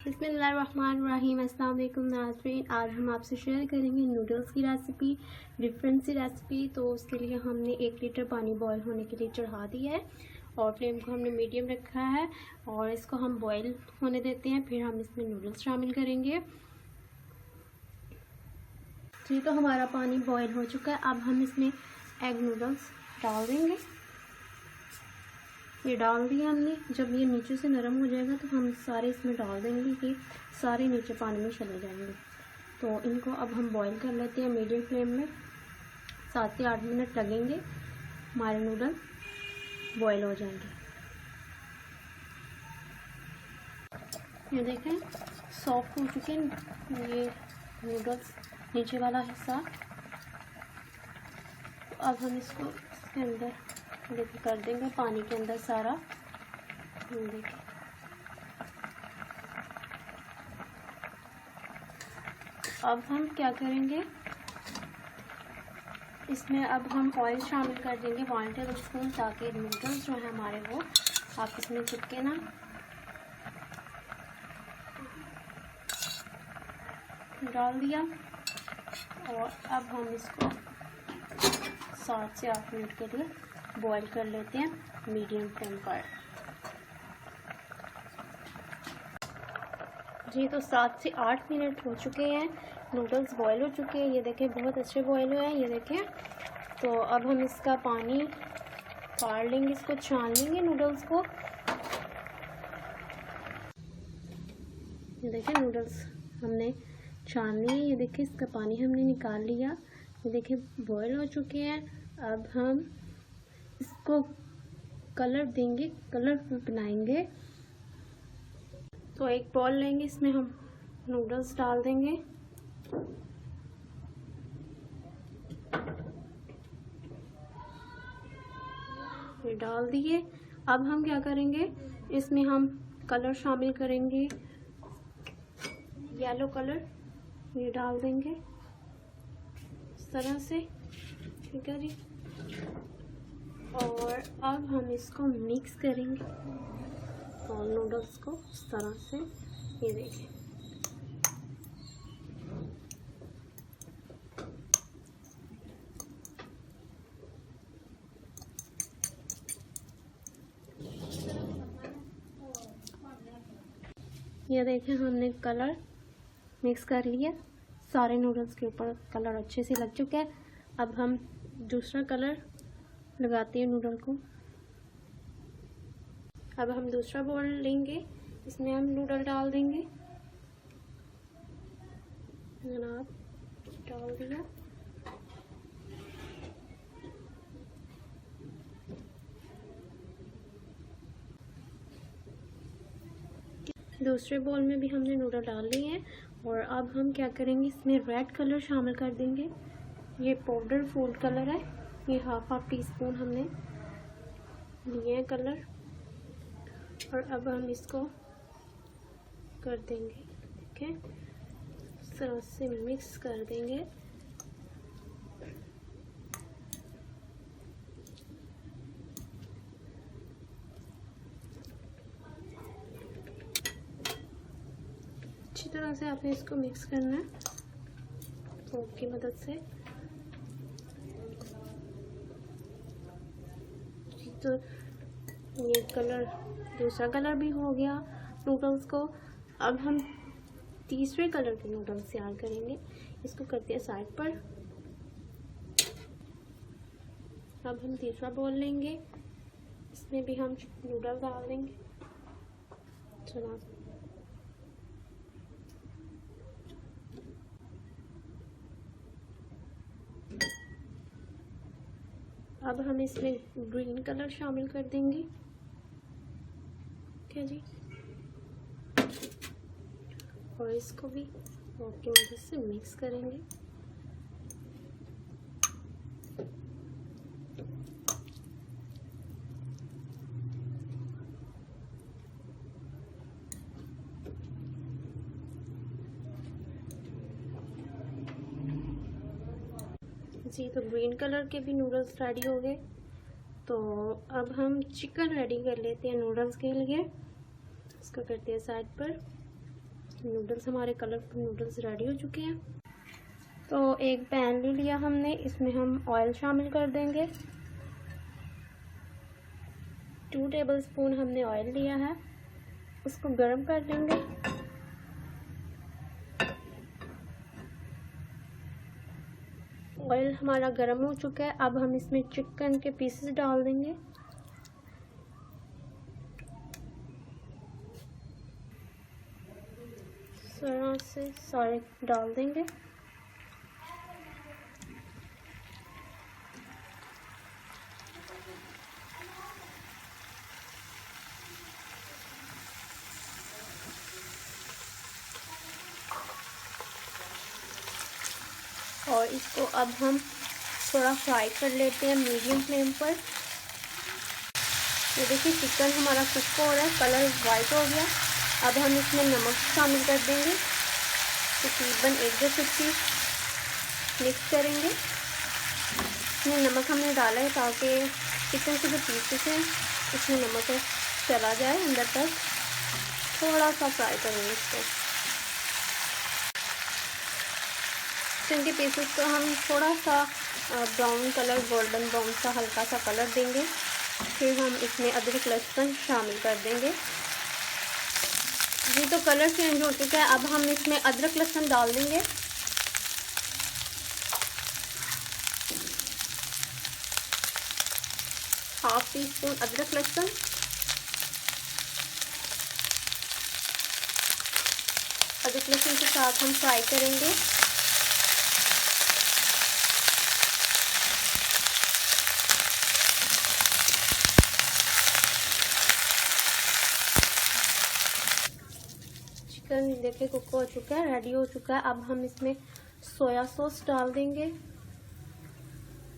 बिस्मिल्लाहिर्रहमानिर्रहीम। अस्सलाम वालेकुम नाज़रीन। आज हम आपसे शेयर करेंगे नूडल्स की रेसिपी, डिफरेंट सी रेसिपी। तो उसके लिए हमने 1 लीटर पानी बॉयल होने के लिए चढ़ा दिया है और फ्लेम को हमने मीडियम रखा है और इसको हम बॉयल होने देते हैं। फिर हम इसमें नूडल्स शामिल करेंगे। जी, तो हमारा पानी बॉयल हो चुका है। अब हम इसमें एग नूडल्स डाल देंगे। ये डाल दिया हमने। जब ये नीचे से नरम हो जाएगा तो हम सारे इसमें डाल देंगे कि सारे नीचे पानी में चले जाएंगे। तो इनको अब हम बॉईल कर लेते हैं मीडियम फ्लेम में। 7 से 8 मिनट लगेंगे, हमारे नूडल बॉईल हो जाएंगे। ये देखें सॉफ्ट हो चुके हैं ये नूडल्स, नीचे वाला हिस्सा। तो अब हम इसको इसके अंदर देखिए कर देंगे पानी के अंदर सारा। देखिए अब हम क्या करेंगे, इसमें अब हम ऑयल शामिल कर देंगे 1 टेबल स्पून, ताकि नूडल्स जो है हमारे वो आपस में चिपके ना। डाल दिया और अब हम इसको 7 से 8 मिनट के लिए बॉईल कर लेते हैं मीडियम फ्लेम पर। जी, तो 7 से 8 मिनट हो चुके हैं, नूडल्स बॉईल हो चुके हैं। ये देखें बहुत अच्छे बॉईल हुए हैं, ये देखें। तो अब हम इसका पानी फाड़ लेंगे, इसको छान लेंगे नूडल्स को। ये देखें नूडल्स हमने छान लिए। ये देखें इसका पानी हमने निकाल लिया। ये देखें बॉईल हो चुके हैं। अब हम इसको कलर देंगे, कलरफुल बनाएंगे। तो एक बॉल लेंगे, इसमें हम नूडल्स डाल देंगे। ये डाल दिए। अब हम क्या करेंगे, इसमें हम कलर शामिल करेंगे, येलो कलर ये डाल देंगे इस तरह से। ठीक है जी। और अब हम इसको मिक्स करेंगे और नूडल्स को इस तरह से, ये देखिए। ये देखें हमने कलर मिक्स कर लिया, सारे नूडल्स के ऊपर कलर अच्छे से लग चुका है। अब हम दूसरा कलर लगाते हैं नूडल को। अब हम दूसरा बोल लेंगे, इसमें हम नूडल डाल देंगे। जनाब डाल दिया। दूसरे बोल में भी हमने नूडल डाल लिए हैं और अब हम क्या करेंगे, इसमें रेड कलर शामिल कर देंगे। ये पाउडर फूड कलर है, ये हाफ टी स्पून हमने लिए हैं कलर। और अब हम इसको कर देंगे, ठीक है, इस तरह से मिक्स कर देंगे। अच्छी तरह से आपने इसको मिक्स करना है फोक की मदद से। तो ये कलर, दूसरा कलर भी हो गया नूडल्स को। अब हम तीसरे कलर के नूडल्स तैयार करेंगे। इसको करते हैं साइड पर। अब हम तीसरा बोल लेंगे, इसमें भी हम नूडल डाल देंगे। चलो अब हम इसमें ग्रीन कलर शामिल कर देंगे। ठीक है जी। और इसको भी फोक की मदद से मिक्स करेंगे। जी, तो ग्रीन कलर के भी नूडल्स रेडी हो गए। तो अब हम चिकन रेडी कर लेते हैं नूडल्स के लिए। इसको करते हैं साइड पर। नूडल्स हमारे कलरफुल नूडल्स रेडी हो चुके हैं। तो एक पैन ले लिया हमने, इसमें हम ऑयल शामिल कर देंगे। 2 टेबलस्पून हमने ऑयल लिया है, उसको गर्म कर लेंगे। ऑयल हमारा गर्म हो चुका है। अब हम इसमें चिकन के पीसेस डाल देंगे। इस तरह से सारे डाल देंगे। और इसको अब हम थोड़ा फ्राई कर लेते हैं मीडियम फ्लेम पर। ये देखिए चिकन हमारा कुक हो रहा है, कलर वाइट हो गया। अब हम इसमें नमक शामिल कर देंगे, तकरीबन 1-2 चुटकी मिक्स करेंगे। इसमें नमक हमने डाला है ताकि चिकन के जो पीसेस हैं इसमें नमक चला जाए अंदर तक। थोड़ा सा फ्राई करेंगे इसको। चिकन के पीसेस को हम थोड़ा सा ब्राउन कलर, गोल्डन ब्राउन सा हल्का सा कलर देंगे। फिर हम इसमें अदरक लहसुन शामिल कर देंगे। ये तो कलर चेंज हो चुका है। अब हम इसमें अदरक लहसुन डाल देंगे। हाफ टी स्पून अदरक लहसुन। अदरक लहसुन के साथ हम फ्राई करेंगे। चिकन देखिए कुक हो चुका है, रेडी हो चुका है। अब हम इसमें सोया सॉस डाल देंगे।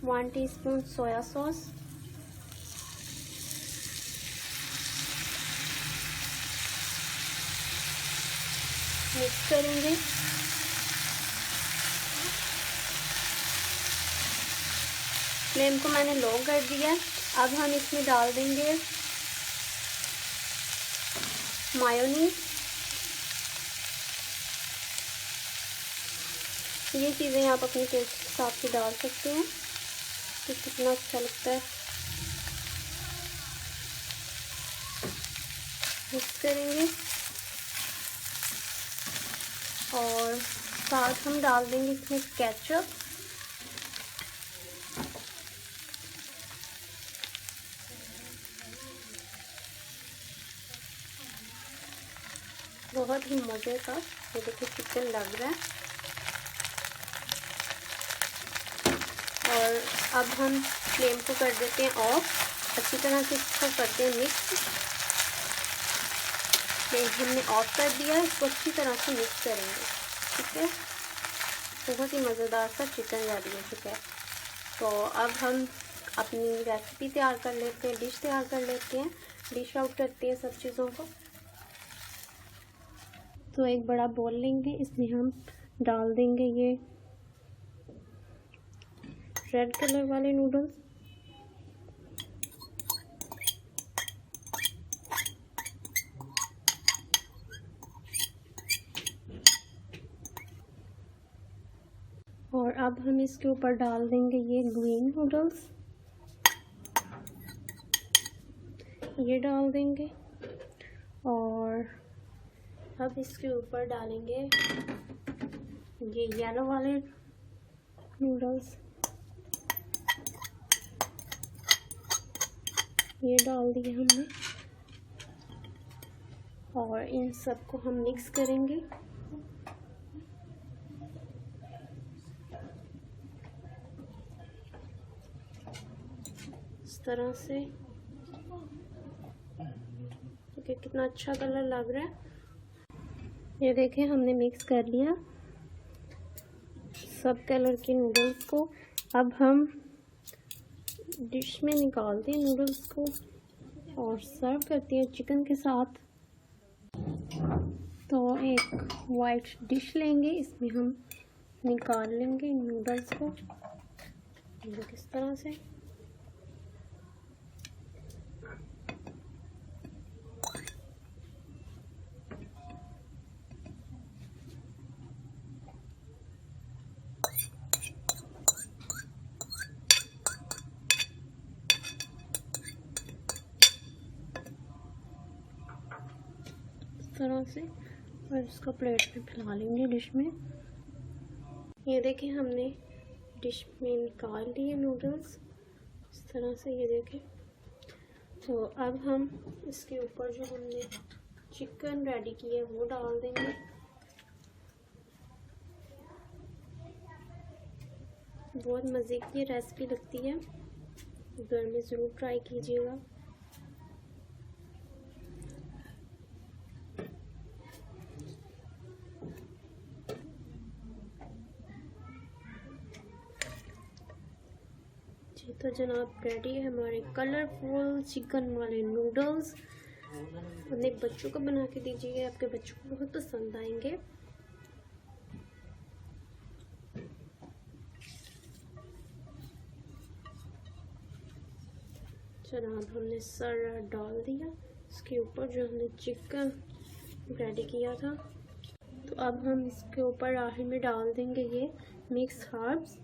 1 टीस्पून सोया सॉस। मिक्स करेंगे। फ्लेम को मैंने लो कर दिया है। अब हम इसमें डाल देंगे मायोनीज। ये चीज़ें आप अपने टेस्ट के हिसाब से डाल सकते हैं तो कितना अच्छा लगता है। मिक्स करेंगे और साथ हम डाल देंगे इसमें केचप। बहुत ही मज़े का ये देखिए चिकन लग रहा है। और अब हम फ्लेम को कर देते हैं ऑफ। अच्छी तरह से इसको करते हैं मिक्स। फ्लेम हमने ऑफ कर दिया है, इसको अच्छी तरह से मिक्स करेंगे। ठीक है, बहुत ही मज़ेदार सा चिकन रेडी हो चुका है। तो अब हम अपनी रेसिपी तैयार कर लेते हैं, डिश तैयार कर लेते हैं, डिश आउट करते हैं सब चीज़ों को। तो एक बड़ा बोल लेंगे, इसमें हम डाल देंगे ये रेड कलर वाले नूडल्स। और अब हम इसके ऊपर डाल देंगे ये ग्रीन नूडल्स, ये डाल देंगे। और अब इसके ऊपर डालेंगे ये येलो वाले नूडल्स, ये डाल दिए हमने। और इन सबको हम मिक्स करेंगे। इस तरह से देखिए कितना अच्छा कलर लग रहा है। ये देखें हमने मिक्स कर लिया सब कलर के नूडल्स को। अब हम डिश में निकालते हैं नूडल्स को और सर्व करते हैं चिकन के साथ। तो एक वाइट डिश लेंगे, इसमें हम निकाल लेंगे नूडल्स को किस तरह से। तरह से और इसका प्लेट में फैला लेंगे डिश में। ये देखें हमने डिश में निकाल लिए नूडल्स इस तरह से, ये देखें। तो अब हम इसके ऊपर जो हमने चिकन रेडी किया है वो डाल देंगे। बहुत मज़े की ये रेसिपी लगती है, घर में ज़रूर ट्राई कीजिएगा। जी तो जनाब रेडी है हमारे कलरफुल चिकन वाले नूडल्स। अपने बच्चों को बना के दीजिए, आपके बच्चों को बहुत पसंद आएंगे। जनाब हमने सारा डाल दिया इसके ऊपर जो हमने चिकन रेडी किया था। तो अब हम इसके ऊपर आखिर में डाल देंगे ये मिक्स हर्ब्स।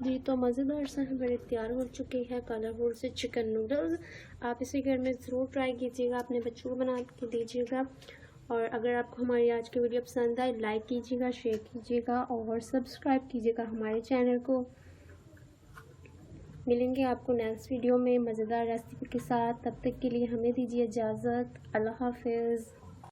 जी तो मज़ेदार से हमारे तैयार हो चुके हैं कलरफुल से चिकन नूडल्स। आप इसे घर में ज़रूर ट्राई कीजिएगा, अपने बच्चों को बना के दीजिएगा। और अगर आपको हमारी आज की वीडियो पसंद आए, लाइक कीजिएगा, शेयर कीजिएगा और सब्सक्राइब कीजिएगा हमारे चैनल को। मिलेंगे आपको नेक्स्ट वीडियो में मज़ेदार रेसिपी के साथ। तब तक के लिए हमें दीजिए इजाज़त। अल्लाह हाफिज़।